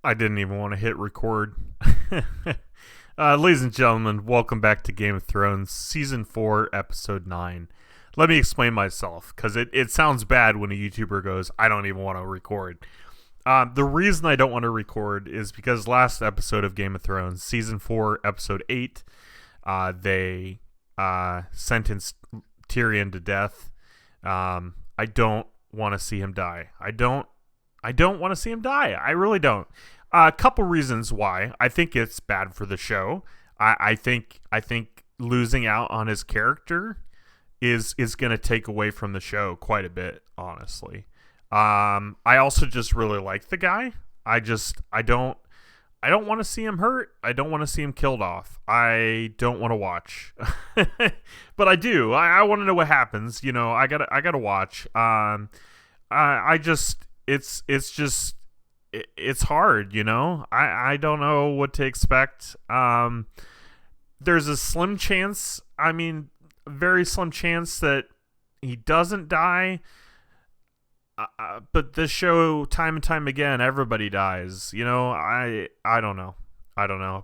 I didn't even want to hit record. Ladies and gentlemen, welcome back to Game of Thrones, Season 4, Episode 9. Let me explain myself, because it sounds bad when a YouTuber goes, I don't even want to record. The reason I don't want to record is because last episode of Game of Thrones, Season 4, Episode 8, they sentenced Tyrion to death. I don't want to see him die. I don't want to see him die. I really don't. A couple reasons why. I think it's bad for the show. I think losing out on his character is going to take away from the show quite a bit, honestly. I also just really like the guy. I don't want to see him hurt. I don't want to see him killed off. I don't want to watch. But I do. I want to know what happens. You know, I gotta watch. It's hard, you know. I don't know what to expect. There's a slim chance, very slim chance that he doesn't die. But this show, time and time again, everybody dies. You know, I don't know.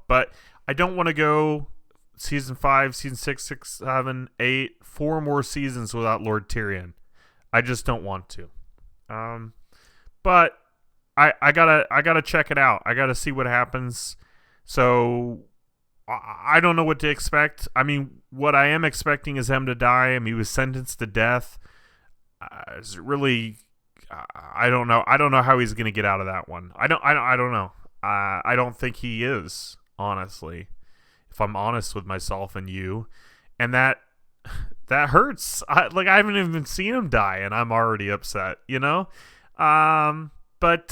But I don't want to go season 5, season 6, 6, 7, 8, 4 more seasons without Lord Tyrion. I just don't want to. But I gotta check it out. I gotta see what happens. So I don't know what to expect. I mean, what I am expecting is him to die. He was sentenced to death. Is it really? I don't know. I don't know how he's gonna get out of that one. I don't know. I don't think he is, honestly. If I'm honest with myself and you, and that hurts. I haven't even seen him die, and I'm already upset. You know. But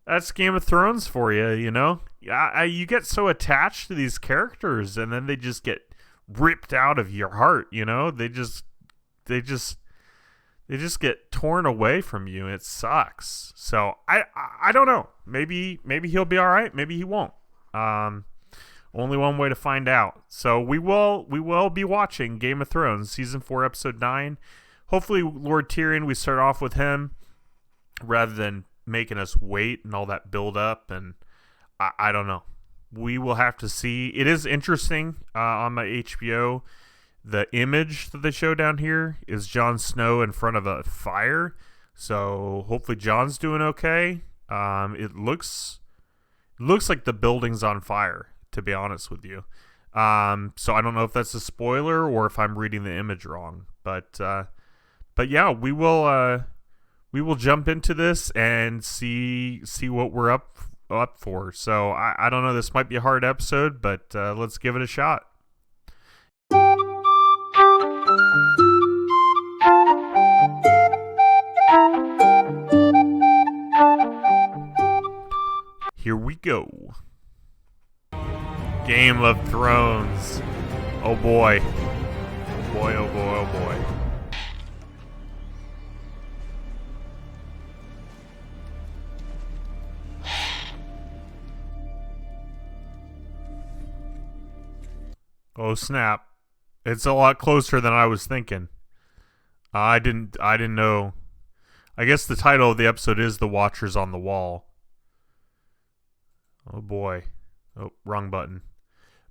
that's Game of Thrones for you, you know? You get so attached to these characters, and then they just get ripped out of your heart, you know? They just get torn away from you. It sucks. So I don't know. Maybe he'll be all right. Maybe he won't. Only one way to find out. So we will be watching Game of Thrones season 4, episode 9. Hopefully, Lord Tyrion, we start off with him, rather than making us wait and all that build up. And I don't know. We will have to see. It is interesting on my HBO. The image that they show down here is Jon Snow in front of a fire. So hopefully Jon's doing okay. It looks like the building's on fire, to be honest with you. So I don't know if that's a spoiler or if I'm reading the image wrong. But yeah, we will jump into this and see what we're up for. So I don't know. This might be a hard episode, but let's give it a shot. Here we go. Game of Thrones. Oh boy. Oh boy, oh boy, oh boy. Oh snap. It's a lot closer than I was thinking. I didn't know. I guess the title of the episode is The Watchers on the Wall. Oh boy. Oh, wrong button.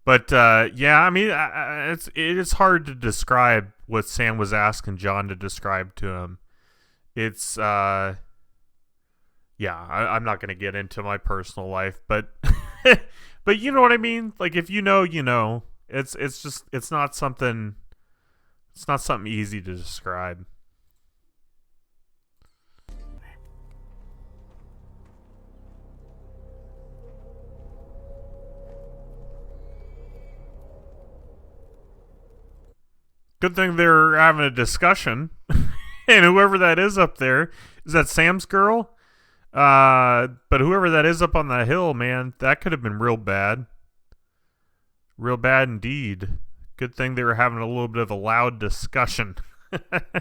But yeah, it is hard to describe what Sam was asking Jon to describe to him. It's yeah, I'm not going to get into my personal life, but but you know what I mean? Like, if you know, you know. It's not something easy to describe. Good thing they're having a discussion. And whoever that is up there, is that Sam's girl? But whoever that is up on that hill, man, that could have been real bad. Real bad indeed. Good thing they were having a little bit of a loud discussion. To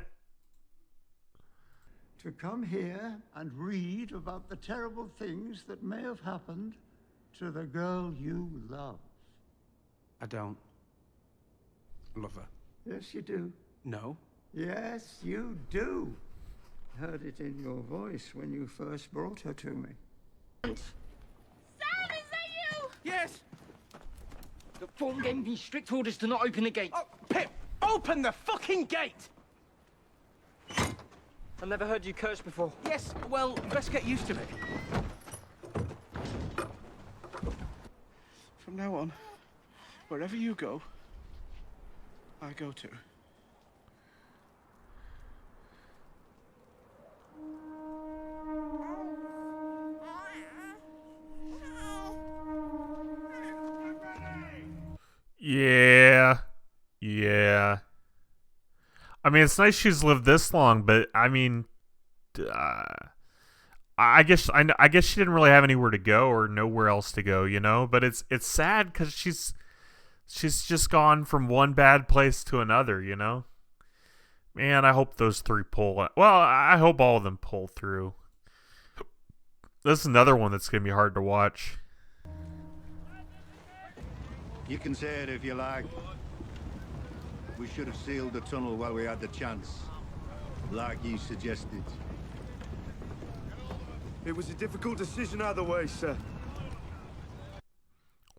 come here and read about the terrible things that may have happened to the girl you love. I don't love her. Yes, you do. No. Yes, you do. Heard it in your voice when you first brought her to me. Yes. The phone gave me strict orders to not open the gate. Oh, Pip, open the fucking gate! I've never heard you curse before. Yes, well, best get used to it. From now on, wherever you go, I go too. Yeah. I mean, it's nice she's lived this long, but I mean, I guess she didn't really have anywhere to go or nowhere else to go, you know. But it's sad because she's just gone from one bad place to another, you know. Man, I hope those three pull. Well, I hope all of them pull through. This is another one that's gonna be hard to watch. You can say it if you like. We should have sealed the tunnel while we had the chance, like you suggested. It was a difficult decision either way, sir.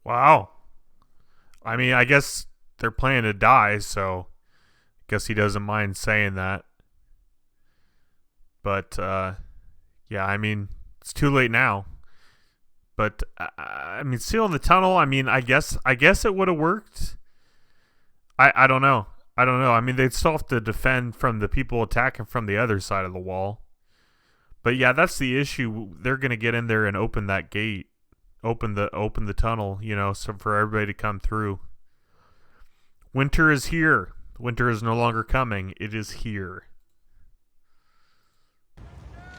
Wow. I mean, I guess they're planning to die, so I guess he doesn't mind saying that. But, yeah, I mean, it's too late now. But, I mean, sealing the tunnel, I mean, I guess it would have worked. I don't know. I mean, they'd still have to defend from the people attacking from the other side of the wall. But yeah, that's the issue. They're gonna get in there and open that gate, open the tunnel, you know, so for everybody to come through. Winter is here. Winter is no longer coming. It is here.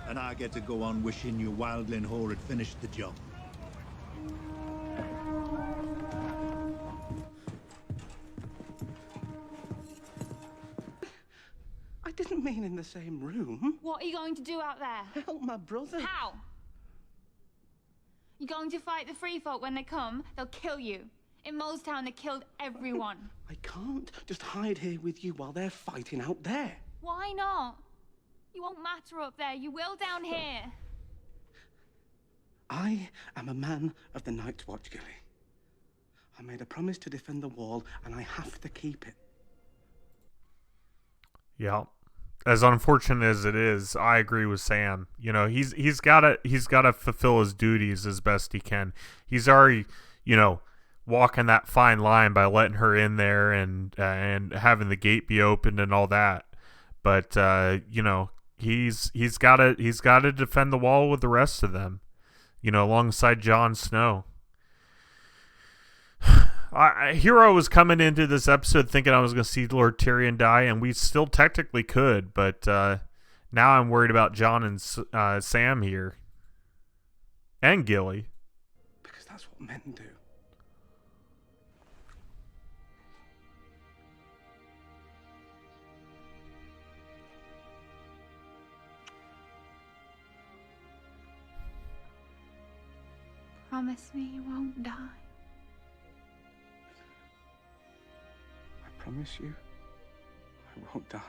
And I get to go on wishing you Wildling Whore had finished the job. I didn't mean in the same room. What are you going to do out there? Help my brother. How? You're going to fight the free folk when they come? They'll kill you. In Molestown, they killed everyone. I can't just hide here with you while they're fighting out there. Why not? You won't matter up there. You will down here. I am a man of the Night's Watch, Gilly. I made a promise to defend the wall, and I have to keep it. Yeah. As unfortunate as it is, I agree with Sam. You know, he's gotta fulfill his duties as best he can. He's already, you know, walking that fine line by letting her in there and having the gate be opened and all that. But you know, he's gotta defend the wall with the rest of them, you know, alongside Jon Snow. Hero was coming into this episode thinking I was going to see Lord Tyrion die, and we still technically could, but now I'm worried about Jon and Sam here. And Gilly. Because that's what men do. Promise me you won't die. I promise you, I won't die.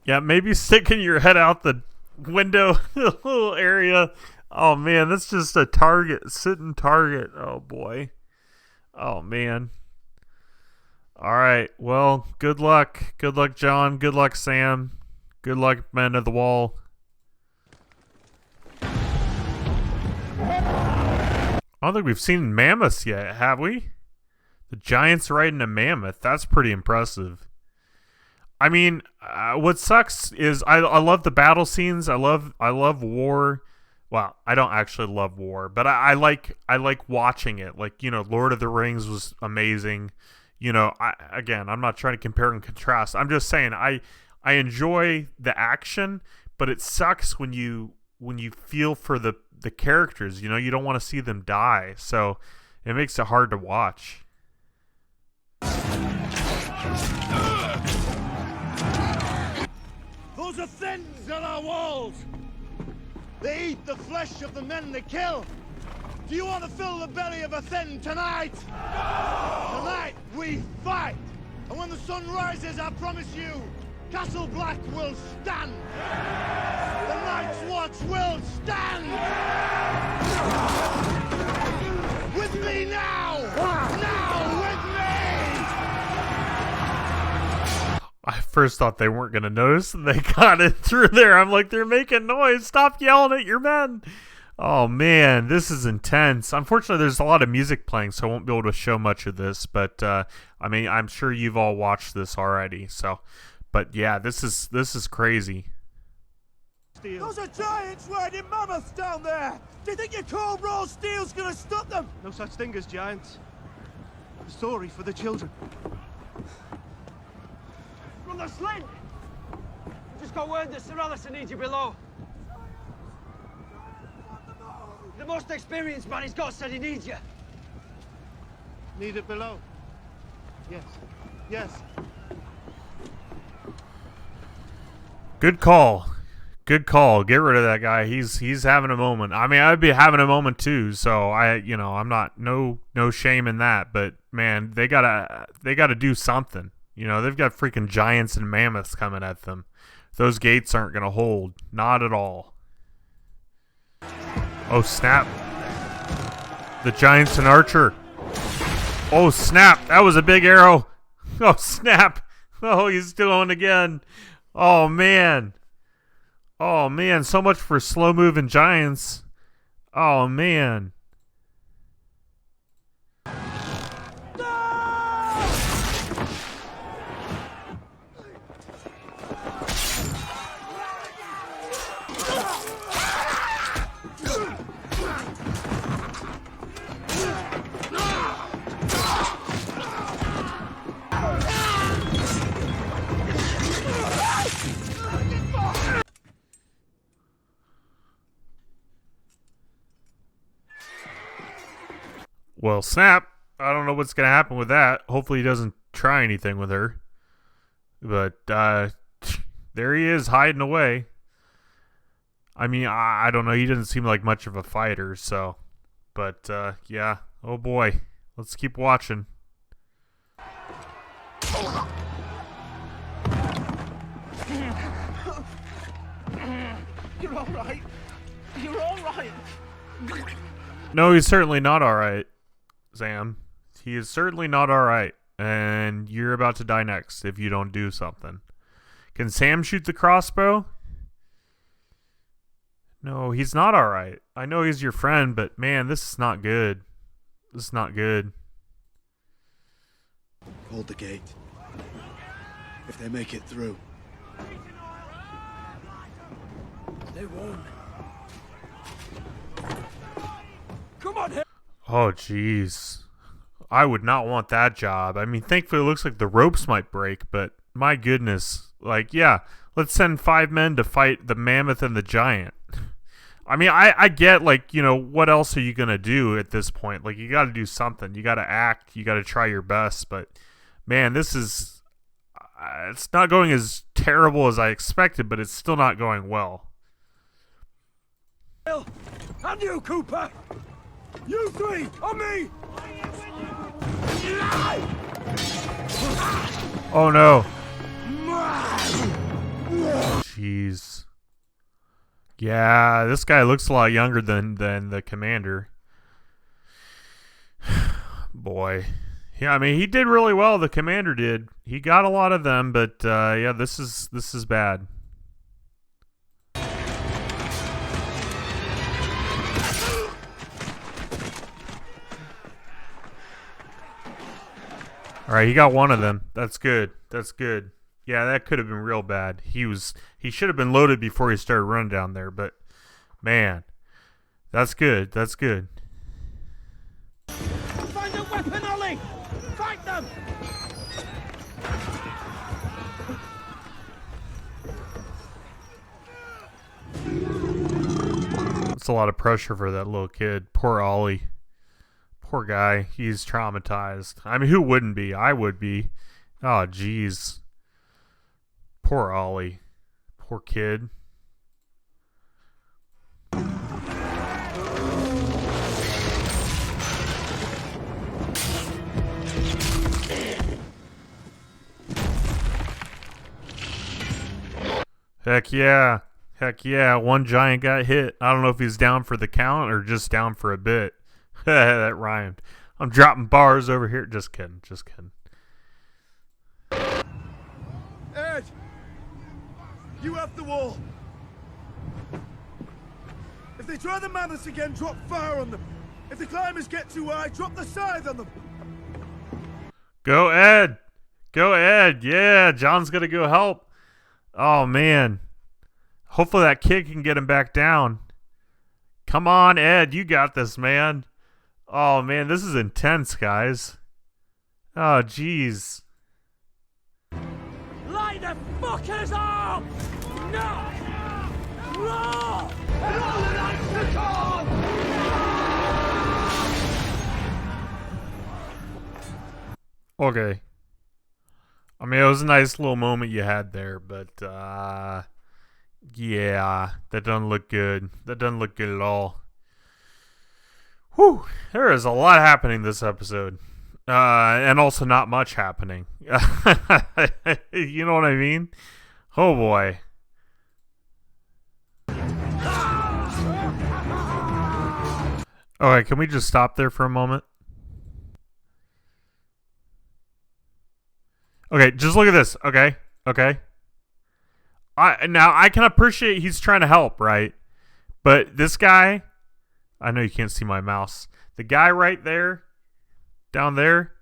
Yeah, maybe sticking your head out the window, the little area. Oh man, that's just a target, sitting target. Oh boy. Oh man. All right. Well, good luck. Good luck, Jon. Good luck, Sam. Good luck, men of the wall. I don't think we've seen mammoths yet, have we? The giants riding a mammoth. That's pretty impressive. I mean, what sucks is I love the battle scenes. I love war. Well, I don't actually love war, but I like watching it. Like, you know, Lord of the Rings was amazing. You know, I'm not trying to compare and contrast. I'm just saying I enjoy the action, but it sucks when you feel for the characters. You know, you don't want to see them die, so it makes it hard to watch. Those are thins on our walls. They eat the flesh of the men they kill. Do you want to fill the belly of a thin tonight? Tonight we fight! And when the sun rises, I promise you, Castle Black will stand! The Night's Watch will stand! With me now! Now with me! I first thought they weren't going to notice, and they got it through there. I'm like, they're making noise. Stop yelling at your men. Oh, man, this is intense. Unfortunately, there's a lot of music playing, so I won't be able to show much of this. But, I mean, I'm sure you've all watched this already. So, but, yeah, this is crazy. Those are giants riding mammoths down there! Do you think your cold raw steel's gonna stop them? No such thing as giants. A story for the children. From the sling! Just got word that Sir Allison needs you below. The most experienced man he's got said he needs you. Need it below? Yes. Yes. Good call. Good call. Get rid of that guy. He's having a moment. I mean, I'd be having a moment too. So I'm not no shame in that. But man, they gotta do something. They've got freaking giants and mammoths coming at them. Those gates aren't gonna hold. Not at all. Oh snap! The giants and Archer. Oh snap! That was a big arrow. Oh snap! Oh, he's doing again. Oh man. Oh man, so much for slow moving giants. Oh man. Well, snap. I don't know what's going to happen with that. Hopefully he doesn't try anything with her. But there he is hiding away. I mean, I don't know. He doesn't seem like much of a fighter, so. But, yeah. Oh, boy. Let's keep watching. You're all right. You're all right. No, he's certainly not all right, Sam. He is certainly not all right. And you're about to die next if you don't do something. Can Sam shoot the crossbow? No, he's not all right. I know he's your friend, but man, this is not good. This is not good. Hold the gate. If they make it through. They won't. Come on, here. Oh, jeez. I would not want that job. I mean, thankfully it looks like the ropes might break, but my goodness. Like, yeah, let's send 5 men to fight the mammoth and the giant. I mean, I get, like, what else are you going to do at this point? Like, you got to do something. You got to act. You got to try your best. But, man, this is... it's not going as terrible as I expected, but it's still not going well. And you, Cooper! You three, on me! Oh, no. Jeez. Yeah, this guy looks a lot younger than the commander. Boy. Yeah, I mean, he did really well, the commander did. He got a lot of them, but yeah, this is bad. All right, he got one of them. That's good. That's good. Yeah, that could have been real bad. He should have been loaded before he started running down there, but man, that's good. That's good. Find a weapon, Ollie! Fight them! It's a lot of pressure for that little kid. Poor Ollie. Poor guy. He's traumatized. I mean, who wouldn't be? I would be. Oh, jeez. Poor Ollie. Poor kid. Heck yeah. Heck yeah. One giant got hit. I don't know if he's down for the count or just down for a bit. That rhymed. I'm dropping bars over here. Just kidding. Just kidding. Ed! You have the wall. If they try the mammoths again, drop fire on them. If the climbers get too high, drop the scythe on them. Go Ed. Go Ed. Yeah, John's going to go help. Oh, man. Hopefully that kid can get him back down. Come on, Ed. You got this, man. Oh, man. This is intense, guys. Oh, jeez. Light the fuckers up! No! Roar! Okay. I mean, it was a nice little moment you had there, but, yeah, that doesn't look good. That doesn't look good at all. Whew, there is a lot happening this episode. And also not much happening. You know what I mean? Oh, boy. Alright, can we just stop there for a moment? Okay, just look at this. Okay, okay. Now I can appreciate he's trying to help, right? But this guy, I know you can't see my mouse. The guy right there, down there,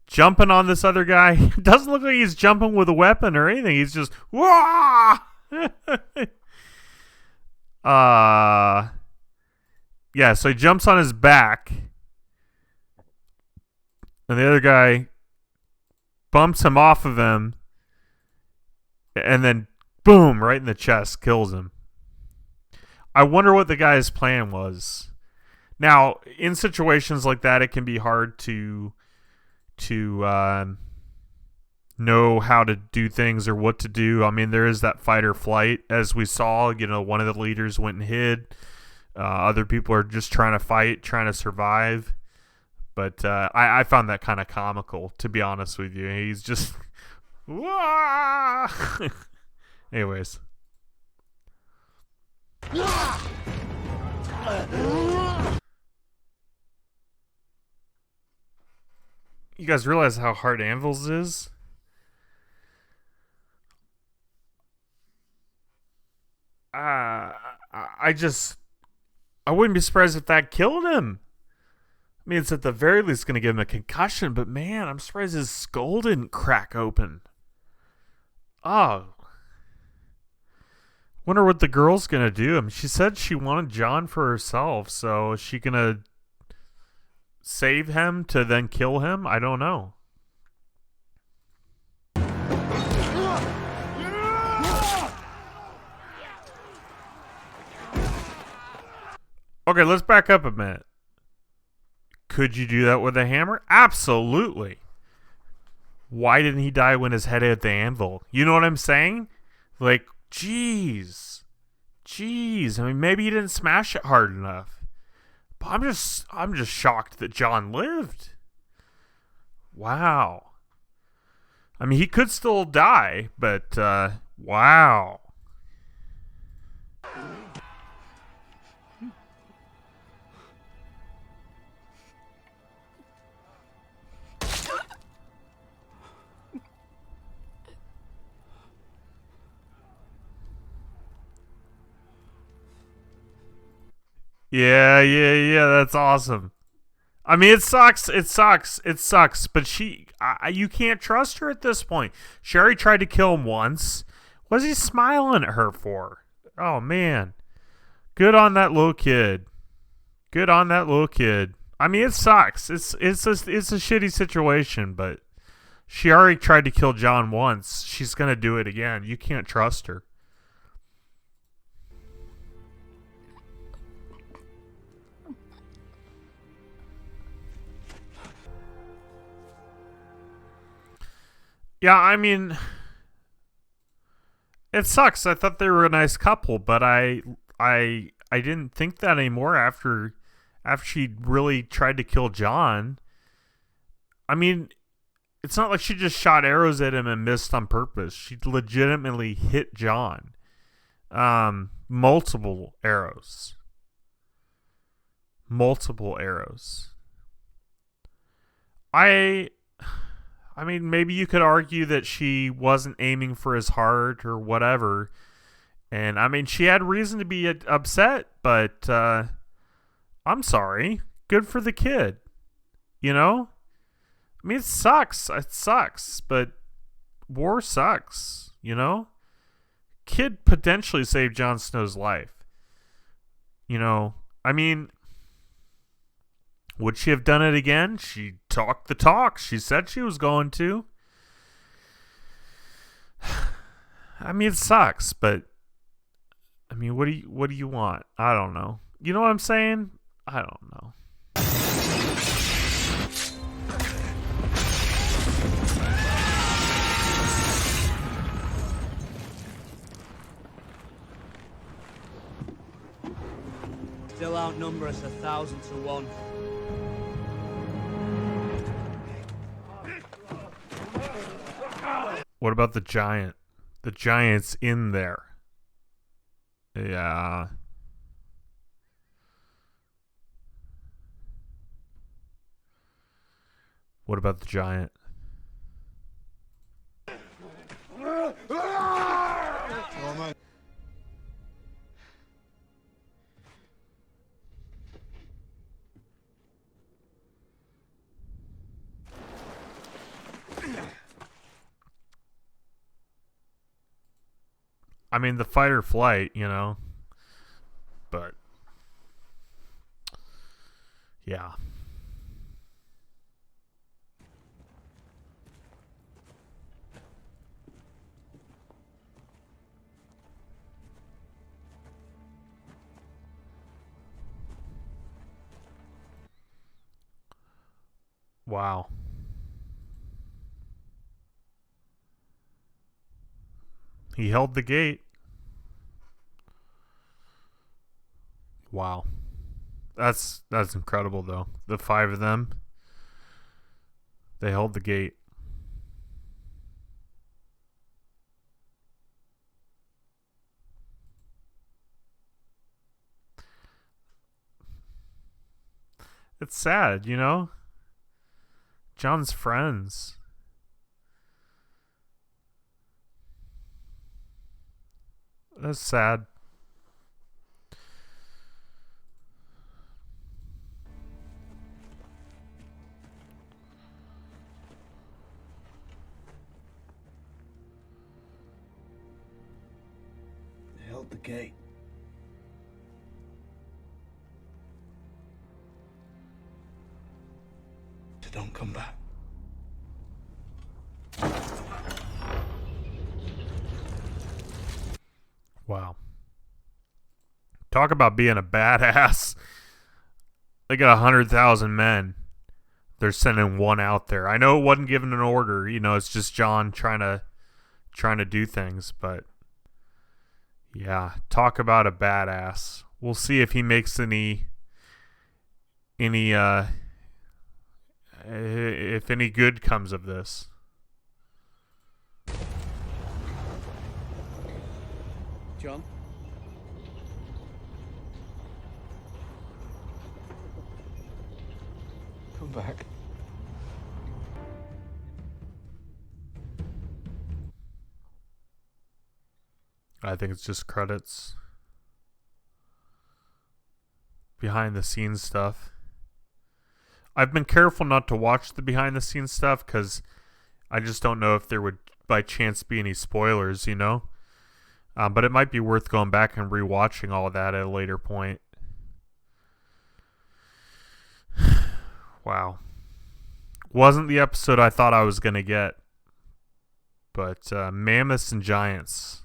jumping on this other guy, doesn't look like he's jumping with a weapon or anything. He's just wah. Yeah. So he jumps on his back, and the other guy bumps him off of him, and then boom, right in the chest, kills him. I wonder what the guy's plan was. Now, in situations like that, it can be hard to know how to do things or what to do. I mean, there is that fight or flight, as we saw. You know, one of the leaders went and hid. Other people are just trying to fight, trying to survive. But I found that kind of comical, to be honest with you. He's just... Anyways. You guys realize how hard Anvils is? I wouldn't be surprised if that killed him. I mean, it's at the very least going to give him a concussion, but man, I'm surprised his skull didn't crack open. Oh. Wonder what the girl's going to do. I mean, she said she wanted John for herself, so is she going to save him to then kill him? I don't know. Okay, let's back up a minute. Could you do that with a hammer? Absolutely. Why didn't he die when his head hit the anvil? You know what I'm saying? Like, jeez. I mean, maybe he didn't smash it hard enough. But I'm just shocked that John lived. Wow. I mean, he could still die, but wow. Yeah, that's awesome. I mean, it sucks, but you can't trust her at this point. Sherry tried to kill him once. What's he smiling at her for? Oh, man. Good on that little kid. I mean, it sucks. It's a shitty situation, but she already tried to kill John once. She's going to do it again. You can't trust her. Yeah, I mean, it sucks. I thought they were a nice couple, but I didn't think that anymore after she really tried to kill John. I mean, it's not like she just shot arrows at him and missed on purpose. She legitimately hit John. multiple arrows. Multiple arrows. I mean, maybe you could argue that she wasn't aiming for his heart or whatever. And, I mean, she had reason to be upset, but I'm sorry. Good for the kid. You know? I mean, it sucks. It sucks, but war sucks, you know? Kid potentially saved Jon Snow's life. You know, I mean, would she have done it again? She talked the talk. She said she was going to. I mean, it sucks, but I mean, what do you want? I don't know. You know what I'm saying? I don't know. Still outnumber us 1,000 to 1. What about the giant? The giant's in there. Yeah. What about the giant? I mean, the fight or flight, you know. But yeah. Wow. He held the gate. Wow. That's incredible though. The 5 of them. They held the gate. It's sad, you know? Jon's friends. That's sad. They held the gate. So don't come back. Wow. Talk about being a badass. They got 100,000 men. They're sending one out there. I know it wasn't given an order. You know, it's just Jon trying to do things. But yeah, talk about a badass. We'll see if he makes any if any good comes of this. Jon? Come back. I think it's just credits. Behind the scenes stuff. I've been careful not to watch the behind the scenes stuff because I just don't know if there would by chance be any spoilers, you know? But it might be worth going back and rewatching all of that at a later point. Wow. Wasn't the episode I thought I was going to get. But mammoths and giants.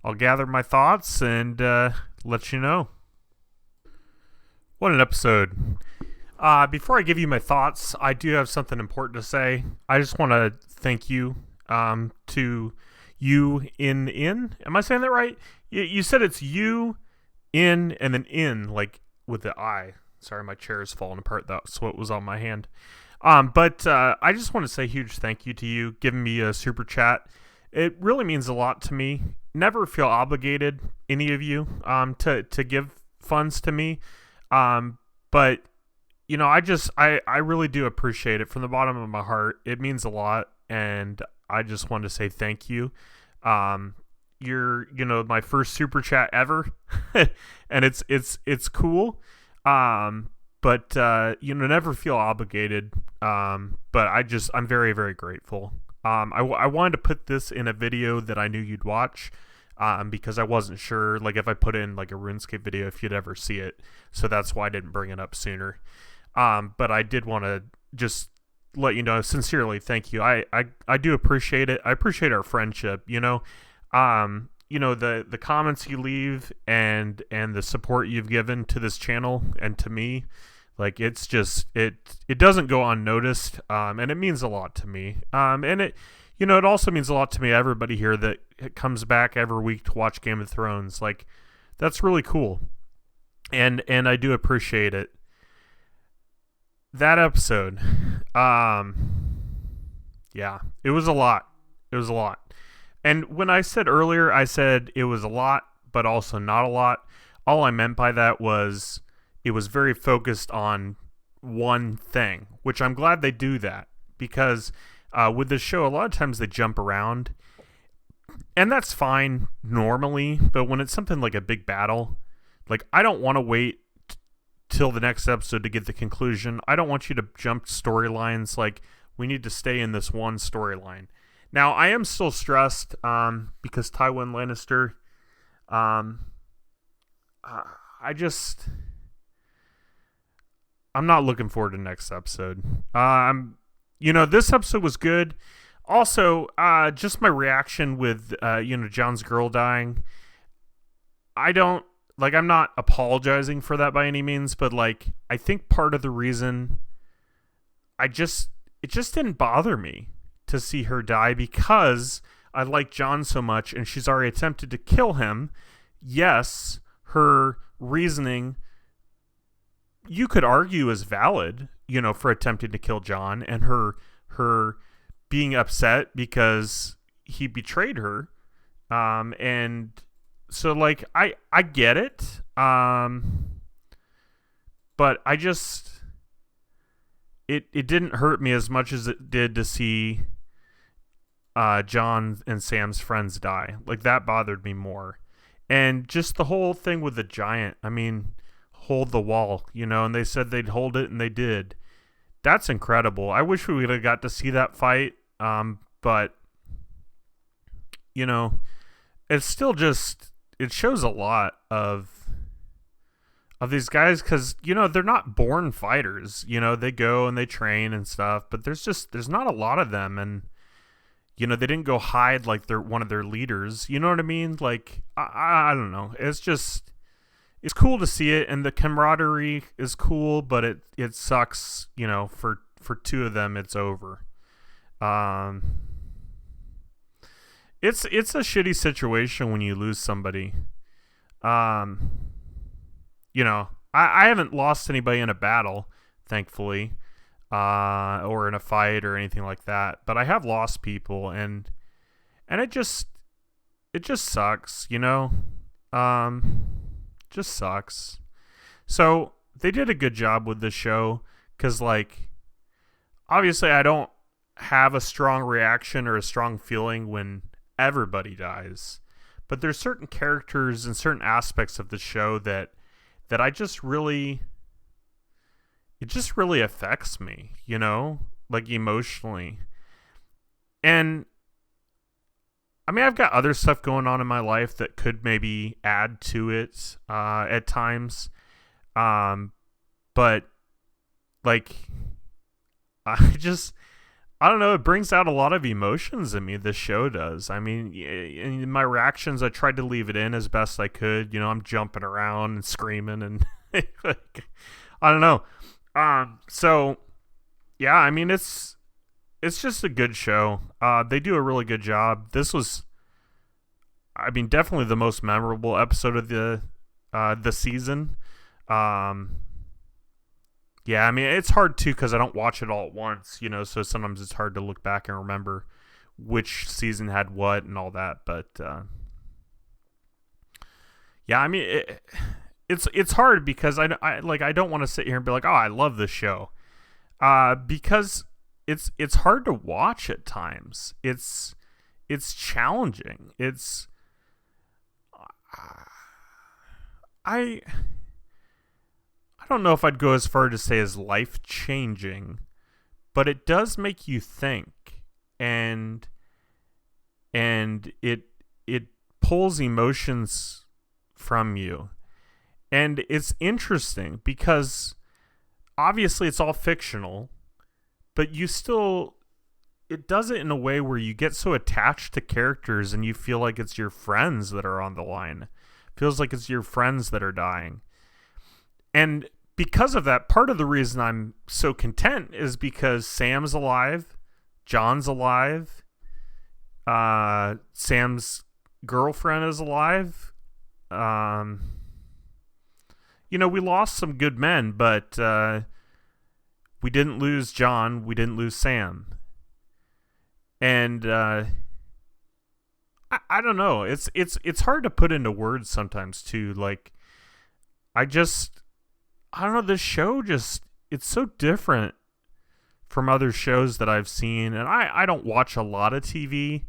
I'll gather my thoughts and let you know. What an episode. Before I give you my thoughts, I do have something important to say. I just want to thank you to you in. Am I saying that right? You said it's you in and then in, like with the I. Sorry, my chair is falling apart. That's what was on my hand. But I just want to say a huge thank you to you giving me a super chat. It really means a lot to me. never feel obligated, any of you, to give funds to me. But I really do appreciate it from the bottom of my heart. It means a lot, and I just want to say thank you. You're my first super chat ever, and it's cool. But never feel obligated. But I'm very, very grateful. I wanted to put this in a video that I knew you'd watch, because I wasn't sure, like, if I put in like a RuneScape video, if you'd ever see it. So that's why I didn't bring it up sooner. But I did want to just let you know, sincerely, thank you. I do appreciate it. I appreciate our friendship, the comments you leave and the support you've given to this channel and to me. Like, it's just, it doesn't go unnoticed, and it means a lot to me. And it also means a lot to me, everybody here that comes back every week to watch Game of Thrones. Like, that's really cool. And I do appreciate it. That episode, yeah, it was a lot. It was a lot. And when I said earlier, I said it was a lot, but also not a lot. All I meant by that was it was very focused on one thing, which I'm glad they do that, because with this show, a lot of times they jump around, and that's fine normally, but when it's something like a big battle, like, I don't want to wait till the next episode to get the conclusion. I don't want you to jump storylines. Like, we need to stay in this one storyline. Now, I am still stressed because Tywin Lannister, I'm not looking forward to next episode. This episode was good. Also, just my reaction with, Jon's girl dying. I'm not apologizing for that by any means, but, like, I think part of the reason it just didn't bother me to see her die, because I like Jon so much and she's already attempted to kill him. Yes, her reasoning, you could argue, is valid, for attempting to kill Jon, and her being upset because he betrayed her. And so, like, I get it. But I just, it didn't hurt me as much as it did to see Jon and Sam's friends die. Like, that bothered me more. And just the whole thing with the giant, I mean, hold the wall, and they said they'd hold it, and they did. That's incredible. I wish we would have got to see that fight. But it's still just, it shows a lot of these guys, because they're not born fighters. They go and they train and stuff, but there's not a lot of them, and they didn't go hide like they're one of their leaders. You know what I mean? Like, I don't know. It's just, it's cool to see it, and the camaraderie is cool, but it sucks. For two of them, it's over. It's a shitty situation when you lose somebody. I haven't lost anybody in a battle, thankfully, or in a fight or anything like that, but I have lost people, and it just sucks, just sucks. So they did a good job with the show, because, like, obviously I don't have a strong reaction or a strong feeling when everybody dies, but there's certain characters and certain aspects of the show that I just really, it just really affects me, like, emotionally. And I mean, I've got other stuff going on in my life that could maybe add to it at times, but, like, I don't know, it brings out a lot of emotions in me, this show does. I mean, in my reactions, I tried to leave it in as best I could. I'm jumping around and screaming, and like, I don't know. So, yeah, I mean, it's just a good show. They do a really good job. This was, I mean, definitely the most memorable episode of the season. Yeah, I mean, it's hard, too, because I don't watch it all at once, so sometimes it's hard to look back and remember which season had what and all that, but Yeah, I mean, it's hard because I don't want to sit here and be like, oh, I love this show, because it's hard to watch at times. It's challenging. I don't know if I'd go as far to say as life changing, but it does make you think, and it pulls emotions from you. And it's interesting because obviously it's all fictional, but it does it in a way where you get so attached to characters and you feel like it's your friends that are on the line. Feels like it's your friends that are dying. And because of that, part of the reason I'm so content is because Sam's alive, John's alive, Sam's girlfriend is alive. We lost some good men, but we didn't lose John. We didn't lose Sam. And I don't know. It's hard to put into words sometimes too. Like, I don't know. This show it's so different from other shows that I've seen, and I don't watch a lot of TV.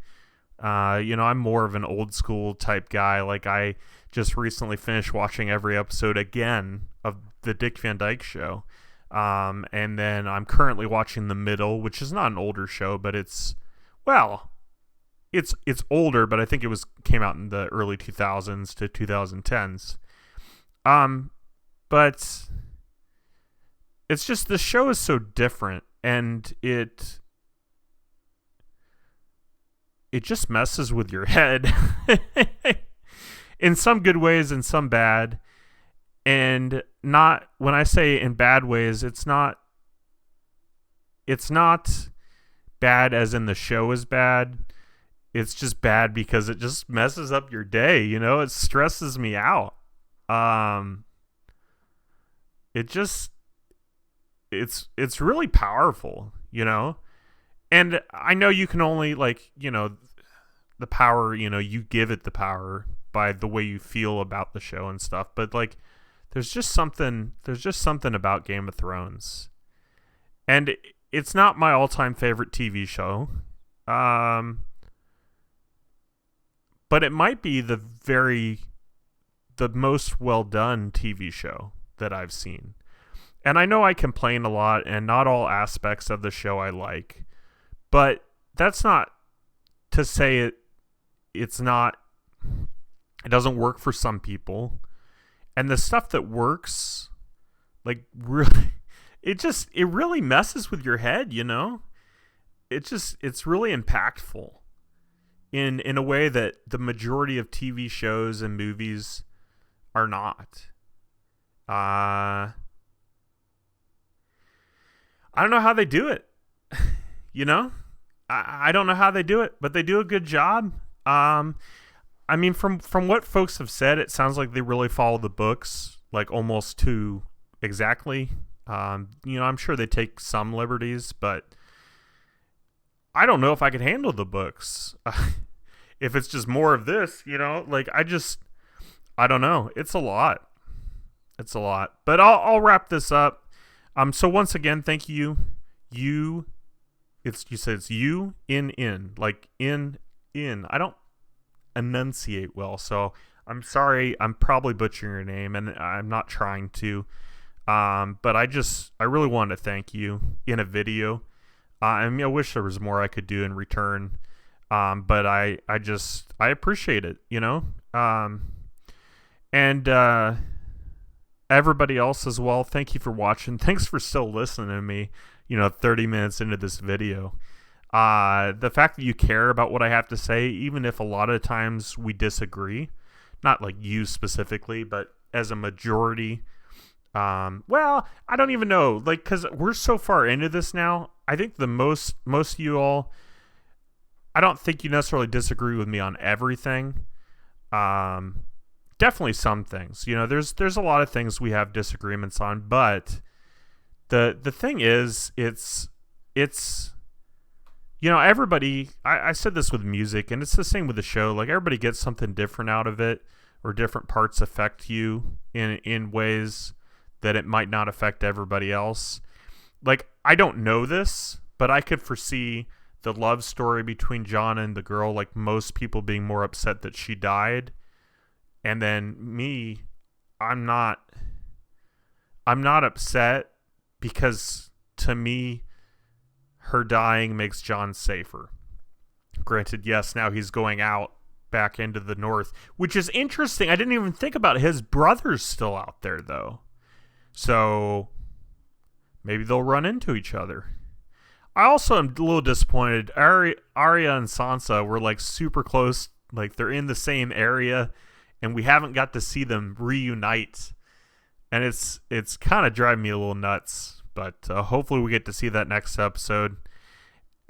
I'm more of an old school type guy. Like, I just recently finished watching every episode again of the Dick Van Dyke Show. And then I'm currently watching The Middle, which is not an older show, but it's older, but I think it came out in the early 2000s to 2010s. But it's just, the show is so different, and it just messes with your head in some good ways and some bad. And not, when I say in bad ways, it's not bad as in the show is bad. It's just bad because it just messes up your day, it stresses me out. It's really powerful, and I know you can only, the power, you give it the power by the way you feel about the show and stuff. But there's just something about Game of Thrones, and it's not my all-time favorite TV show. But it might be the most well-done TV show that I've seen. And I know I complain a lot, and not all aspects of the show I like, but that's not to say it doesn't work for some people. And the stuff that works, really, it really messes with your head, It's really impactful in a way that the majority of TV shows and movies are not. I don't know how they do it. I don't know how they do it, but they do a good job. I mean, from what folks have said, it sounds like they really follow the books, almost to exactly. I'm sure they take some liberties, but I don't know if I could handle the books. If it's just more of this, I don't know. It's a lot. But I'll wrap this up. So once again, thank you. You said it's you in, in. I don't enunciate well, so I'm sorry. I'm probably butchering your name, and I'm not trying to. But I really wanted to thank you in a video. I wish there was more I could do in return. But I appreciate it, and everybody else as well. Thank you for watching. Thanks for still listening to me, 30 minutes into this video. The fact that you care about what I have to say, even if a lot of times we disagree, not you specifically, but as a majority. Well, I don't even know, because we're so far into this now. I think the most of you all, I don't think you necessarily disagree with me on everything. Definitely some things. There's a lot of things we have disagreements on, but the thing is, it's everybody, I said this with music, and it's the same with the show. Everybody gets something different out of it, or different parts affect you in ways that it might not affect everybody else. Like, I don't know this, but I could foresee the love story between John and the girl, like most people being more upset that she died. And then me, I'm not upset, because to me, her dying makes John safer. Granted, yes, now he's going out back into the north, which is interesting. I didn't even think about it. His brother's still out there, though. So maybe they'll run into each other. I also am a little disappointed. Arya and Sansa were like super close. Like, they're in the same area, and we haven't got to see them reunite. And it's kind of driving me a little nuts. But hopefully we get to see that next episode.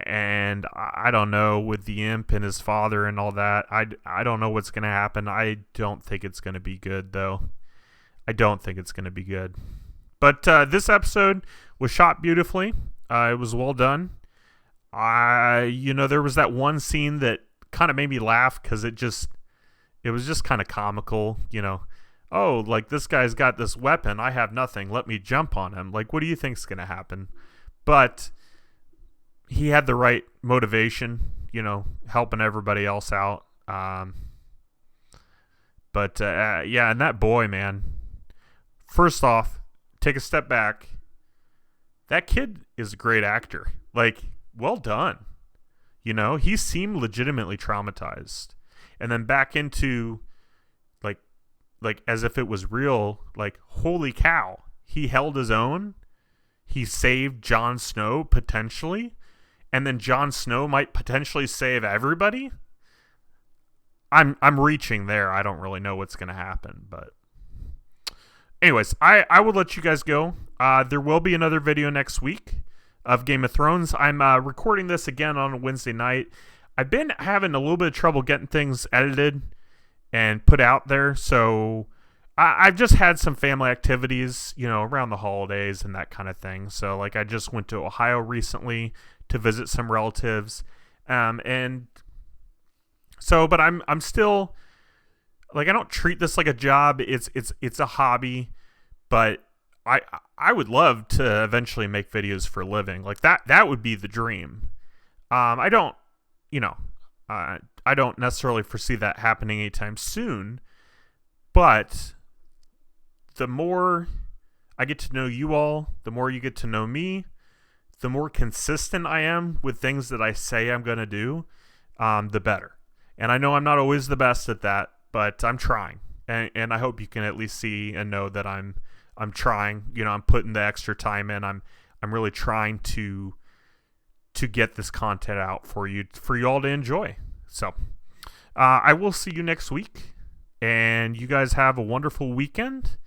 And I don't know, with the imp and his father and all that, I don't know what's going to happen. I don't think it's going to be good, though. I don't think it's going to be good. But this episode was shot beautifully. It was well done. There was that one scene that kind of made me laugh, because it was just kind of comical, Oh, like, this guy's got this weapon. I have nothing. Let me jump on him. Like, what do you think's going to happen? But he had the right motivation, helping everybody else out. Yeah, and that boy, man. First off, take a step back. That kid is a great actor. Like, well done. He seemed legitimately traumatized. And then back into, like as if it was real, like, holy cow. He held his own. He saved Jon Snow, potentially. And then Jon Snow might potentially save everybody. I'm reaching there. I don't really know what's going to happen, but anyways, I will let you guys go. There will be another video next week of Game of Thrones. I'm recording this again on a Wednesday night. I've been having a little bit of trouble getting things edited and put out there, so I've just had some family activities, around the holidays and that kind of thing. So, like, I just went to Ohio recently to visit some relatives, and so, but I'm still, like, I don't treat this like a job. It's a hobby, but I would love to eventually make videos for a living. Like, that would be the dream. I don't necessarily foresee that happening anytime soon, but the more I get to know you all, the more you get to know me, the more consistent I am with things that I say I'm going to do, the better. And I know I'm not always the best at that, but I'm trying. And I hope you can at least see and know that I'm trying. I'm putting the extra time in. I'm really trying to get this content out for you all to enjoy. So I will see you next week, and you guys have a wonderful weekend.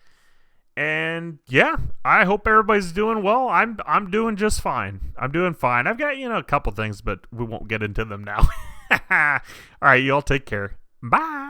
And yeah, I hope everybody's doing well. I'm doing just fine. I'm doing fine. I've got, a couple things, but we won't get into them now. All right, you all take care. Bye.